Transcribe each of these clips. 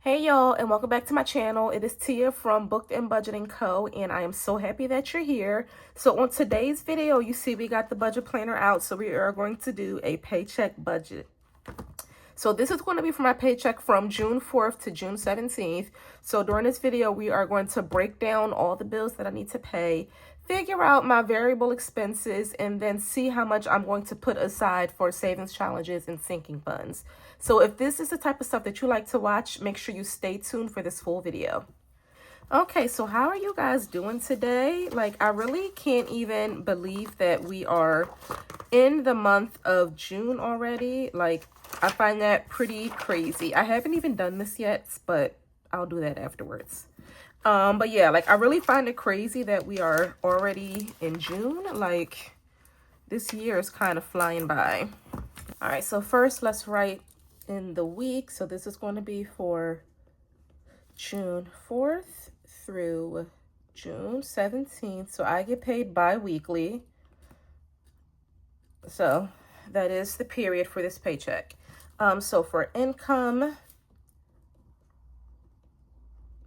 Hey y'all, and welcome back to my channel. It is Tia from Booked and Budgeting Co. And I am so happy that you're here. So on today's video, you see we got the budget planner out. So we are going to do a paycheck budget. So this is going to be for my paycheck from June 4th to June 17th. So during this video, we are going to break down all the bills that I need to pay, figure out my variable expenses, and then see how much I'm going to put aside for savings challenges and sinking funds. So if this is the type of stuff that you like to watch, make sure you stay tuned for this full video. Okay, so how are you guys doing today? Like, I really can't even believe that we are in the month of June already. Like, I find that pretty crazy. I haven't even done this yet, but I'll do that afterwards. But yeah, like, I really find it crazy that we are already in June. Like, this year is kind of flying by. All right, so first let's write in the week. So this is going to be for June 4th through June 17th. So I get paid bi-weekly. So that is the period for this paycheck. So for income,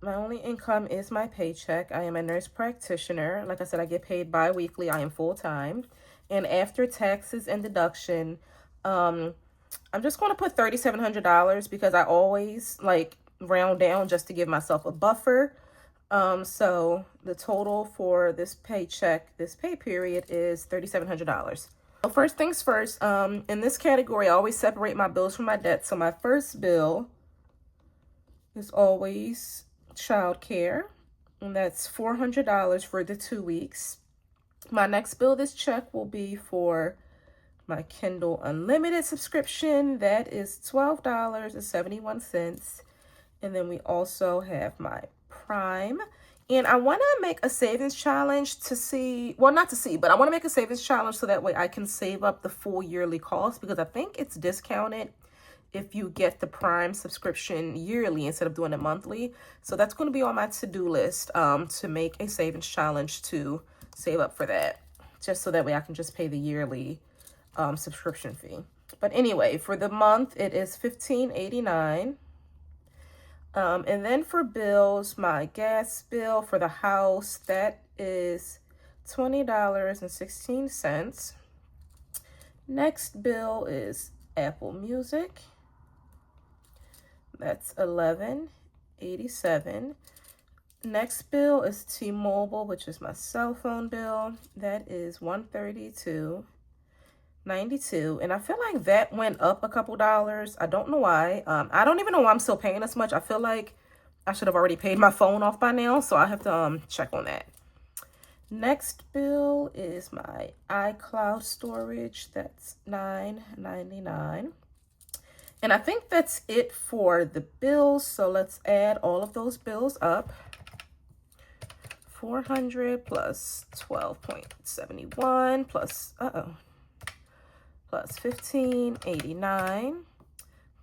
my only income is my paycheck. I am a nurse practitioner. Like I said, I get paid bi-weekly. I am full-time. And after taxes and deduction, I'm just going to put $3,700 because I always like round down just to give myself a buffer. So the total for this paycheck, this pay period, is $3,700. So first things first, in this category, I always separate my bills from my debt. So my first bill is always childcare, and that's $400 for the 2 weeks. My next bill this check will be for my Kindle Unlimited subscription. That is $12.71. And then we also have my Prime. And I want to make a savings challenge to see, well, not to see, but I want to make a savings challenge so that way I can save up the full yearly cost, because I think it's discounted if you get the Prime subscription yearly instead of doing it monthly. So that's going to be on my to-do list, to make a savings challenge to save up for that, just so that way I can just pay the yearly subscription fee. But anyway, for the month, it is $15.89. And then for bills, my gas bill for the house, that is $20.16. Next bill is Apple Music. That's $11.87. Next bill is T-Mobile, which is my cell phone bill. That is $132.92. And I feel like that went up a couple dollars. I don't know why. I don't even know why I'm still paying this much. I feel like I should have already paid my phone off by now, so I have to check on that. Next bill is my iCloud storage. That's $9.99. And I think that's it for the bills. So let's add all of those bills up. 400 plus 12.71 plus, plus 1589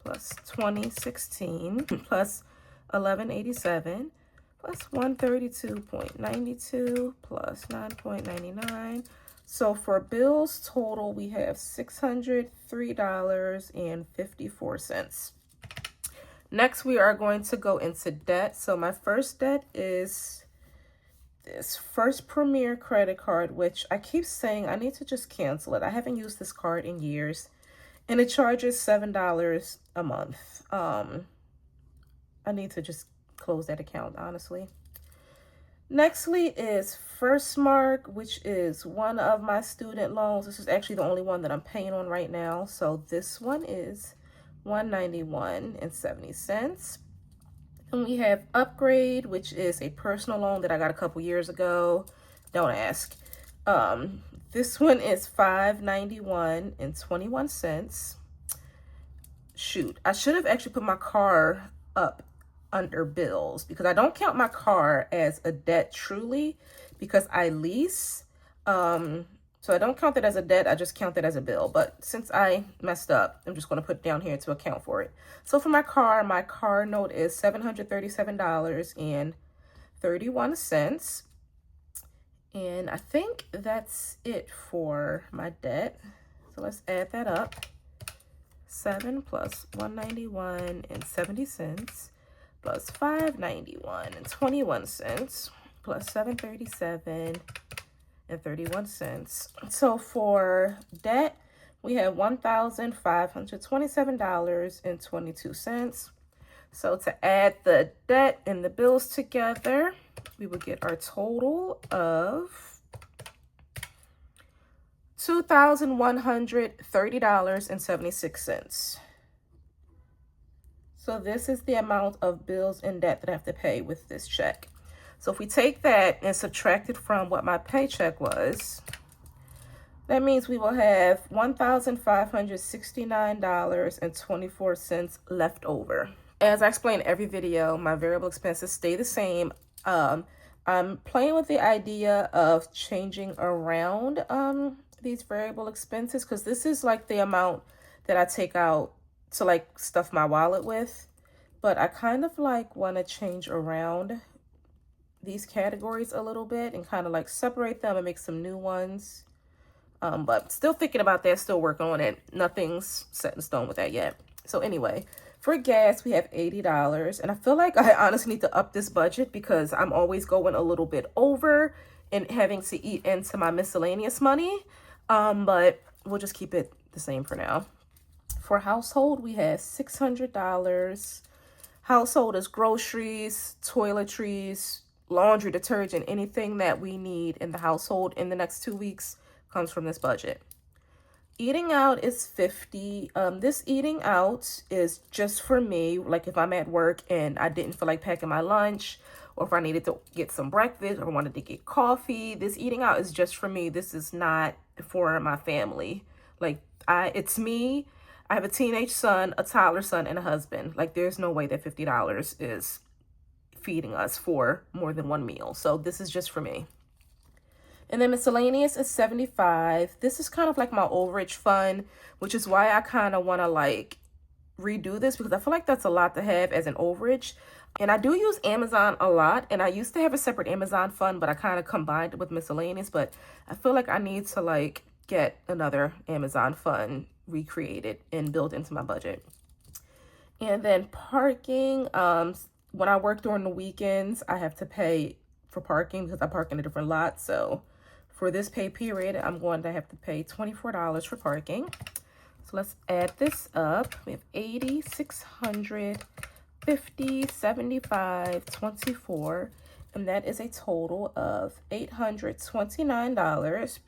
plus 2016 plus 1187 plus 132.92 plus 9.99. So for bills total, we have $603.54. Next, we are going to go into debt. So my first debt is this First Premier credit card, which I keep saying I need to just cancel it. I haven't used this card in years, and it charges $7 a month. I need to just close that account, honestly. Nextly is First Mark, which is one of my student loans. This is actually the only one that I'm paying on right now. So this one is $191.70. And we have Upgrade, which is a personal loan that I got a couple years ago. Don't ask. This one is $591.21. Shoot, I should have actually put my car up under bills, because I don't count my car as a debt truly, because I lease. So I don't count that as a debt. I just count that as a bill. But since I messed up, I'm just going to put it down here to account for it. So for my car note is $737.31. And I think that's it for my debt. So let's add that up. 7 plus 191.70 plus $5.91.21 plus $737.31. So for debt, we have $1,527.22. So to add the debt and the bills together, we would get our total of $2,130.76. So this is the amount of bills and debt that I have to pay with this check. So if we take that and subtract it from what my paycheck was, that means we will have $1,569.24 left over. As I explain in every video, my variable expenses stay the same. I'm playing with the idea of changing around these variable expenses, because this is like the amount that I take out to like stuff my wallet with. But I kind of like want to change around these categories a little bit and kind of like separate them and make some new ones. But still thinking about that, still working on it. Nothing's set in stone with that yet. So anyway, for gas, we have $80. And I feel like I honestly need to up this budget because I'm always going a little bit over and having to eat into my miscellaneous money. But we'll just keep it the same for now. For household, we have $600. Household is groceries, toiletries, laundry, detergent, anything that we need in the household in the next 2 weeks comes from this budget. Eating out is $50. This eating out is just for me, like if I'm at work and I didn't feel like packing my lunch, or if I needed to get some breakfast or wanted to get coffee. This eating out is just for me. This is not for my family. Like it's me. I have a teenage son, a toddler son, and a husband. Like there's no way that $50 is feeding us for more than one meal. So this is just for me. And then miscellaneous is $75. This is kind of like my overage fund, which is why I kind of want to like redo this, because I feel like that's a lot to have as an overage. And I do use Amazon a lot, and I used to have a separate Amazon fund, but I kind of combined it with miscellaneous. But I feel like I need to like get another Amazon fund recreated and built into my budget. And then parking, when I work during the weekends, I have to pay for parking because I park in a different lot. So for this pay period, I'm going to have to pay $24 for parking. So let's add this up. We have 80, 600, 50, 75, 24, and that is a total of $829.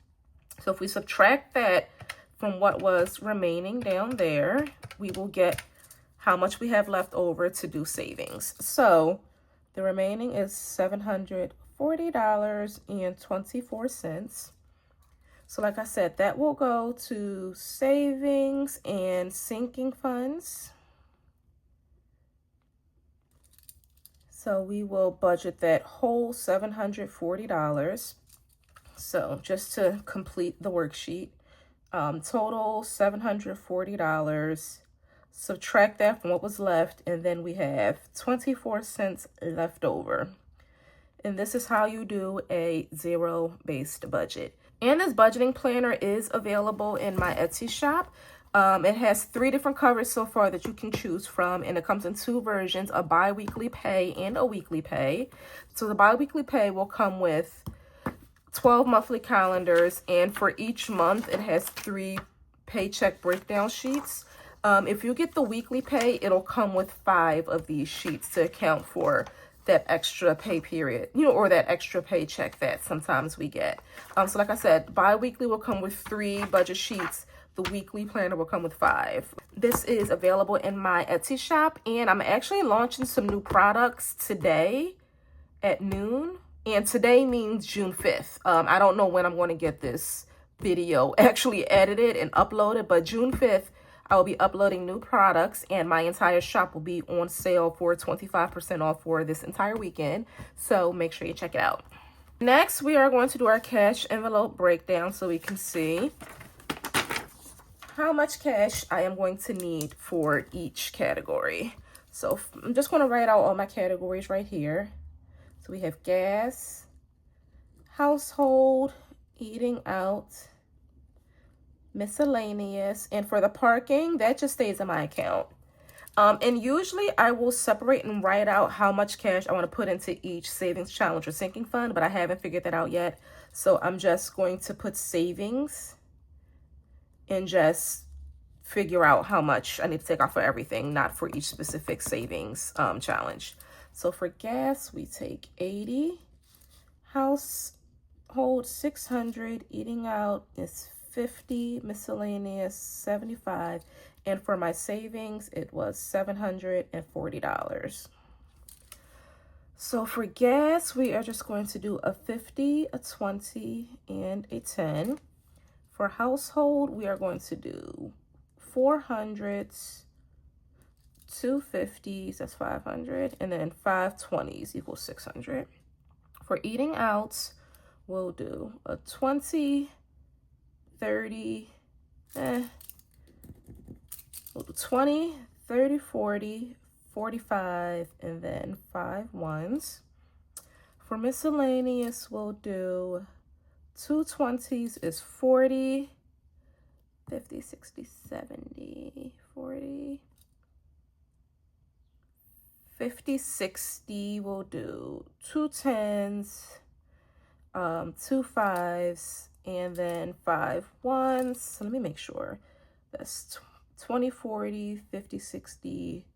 So if we subtract that from what was remaining down there, we will get how much we have left over to do savings. So the remaining is $740.24. So like I said, that will go to savings and sinking funds. So we will budget that whole $740. So just to complete the worksheet, total $740. Subtract that from what was left, and then we have 24 cents left over. And this is how you do a zero-based budget. And this budgeting planner is available in my Etsy shop. It has 3 different covers so far that you can choose from, and it comes in 2 versions, a bi-weekly pay and a weekly pay. So the bi-weekly pay will come with 12 monthly calendars, and for each month it has 3 paycheck breakdown sheets. If you get the weekly pay, it'll come with 5 of these sheets to account for that extra pay period, or that extra paycheck that sometimes we get. So like I said, bi-weekly will come with 3 budget sheets. The weekly planner will come with 5. This is available in my Etsy shop, and I'm actually launching some new products today at noon. And today means June 5th. I don't know when I'm going to get this video actually edited and uploaded, but June 5th, I will be uploading new products, and my entire shop will be on sale for 25% off for this entire weekend. So make sure you check it out. Next, we are going to do our cash envelope breakdown so we can see how much cash I am going to need for each category. So I'm just going to write out all my categories right here. So we have gas, household, eating out, miscellaneous, and for the parking, that just stays in my account. And usually I will separate and write out how much cash I want to put into each savings challenge or sinking fund, but I haven't figured that out yet. So I'm just going to put savings and just figure out how much I need to take off for everything, not for each specific savings challenge. So for gas, we take 80, household 600, eating out is 50, miscellaneous 75, and for my savings, it was $740. So for gas, we are just going to do a 50, a 20, and a 10. For household, we are going to do 400s, 250s, that's 500, and then 520s equals 600. For eating out, we'll do a 20, 30, we'll do 20, 30, 40, 45, and then 5 ones. For miscellaneous, we'll do 2 20s is 40, 50, 60, 70, 40, 50, 60, we'll do 2 10s, 2 5s, and then 5 ones. So let me make sure. That's 20, 40, 50, 60,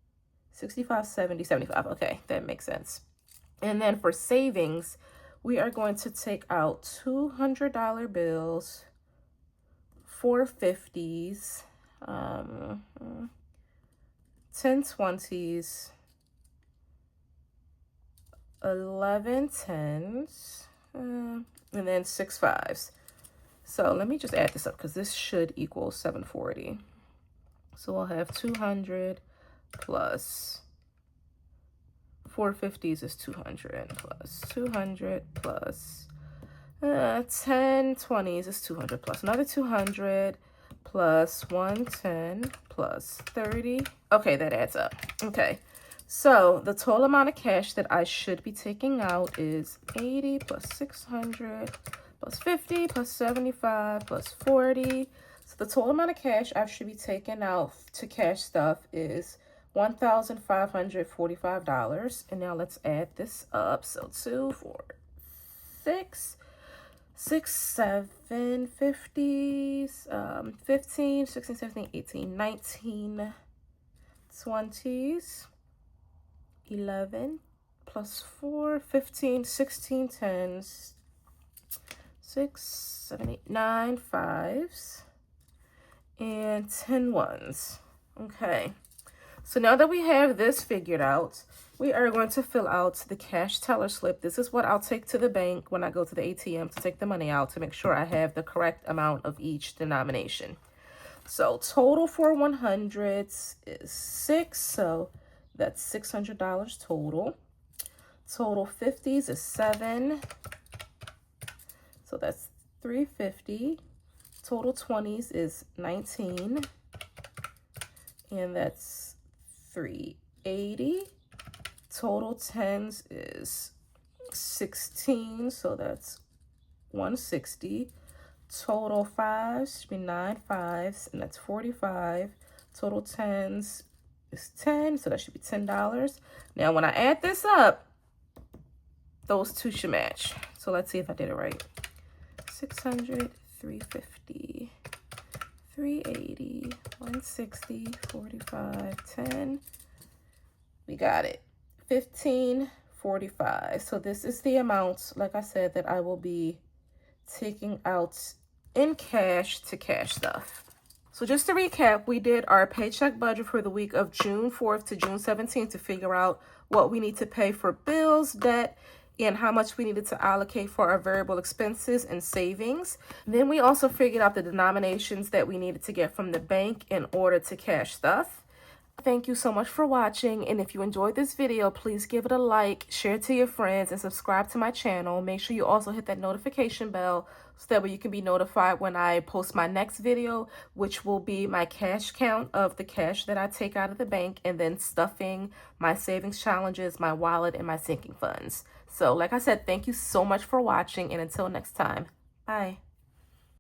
65, 70, 75. Okay, that makes sense. And then for savings, we are going to take out $200 bills, 4 50s, 10 20s, 11 10s, and then 6 5s. So let me just add this up because this should equal 740. So we'll have 200 plus 450s is 200 plus 200 plus 10 20s is 200 plus another 200 plus 110 plus 30. Okay, that adds up. Okay, so the total amount of cash that I should be taking out is 80 plus 600 plus 50 plus 75 plus 40. So the total amount of cash I should be taking out to cash stuff is $1,545. And now let's add this up. So 2, 4, 6, 7, 50s, 15, 16, 17, 18, 19, 20s, 11 plus 4, 15, 16 10s, 6, 7, 8, 9 5s, and 10 ones. Okay. So now that we have this figured out, we are going to fill out the cash teller slip. This is what I'll take to the bank when I go to the ATM to take the money out to make sure I have the correct amount of each denomination. So total for 100s is 6, so that's $600 total. Total 50s is 7, so that's $350. Total 20s is 19, and that's $380. Total 10s is 16, so that's $160. Total 5s should be 9 5s, and that's $45. Total 10s is 10, so that should be $10. Now, when I add this up, those two should match. So let's see if I did it right. 600, 350, 380, 160, 45, 10. We got it. 1545. So this is the amount, like I said, that I will be taking out in cash to cash stuff. So just to recap, we did our paycheck budget for the week of June 4th to June 17th to figure out what we need to pay for bills, debt, and how much we needed to allocate for our variable expenses and savings. Then we also figured out the denominations that we needed to get from the bank in order to cash stuff. Thank you so much for watching, and if you enjoyed this video, please give it a like, share it to your friends, and subscribe to my channel. Make sure you also hit that notification bell so that way you can be notified when I post my next video, which will be my cash count of the cash that I take out of the bank, and then stuffing my savings challenges, my wallet, and my sinking funds. So like I said, thank you so much for watching, and until next time, bye.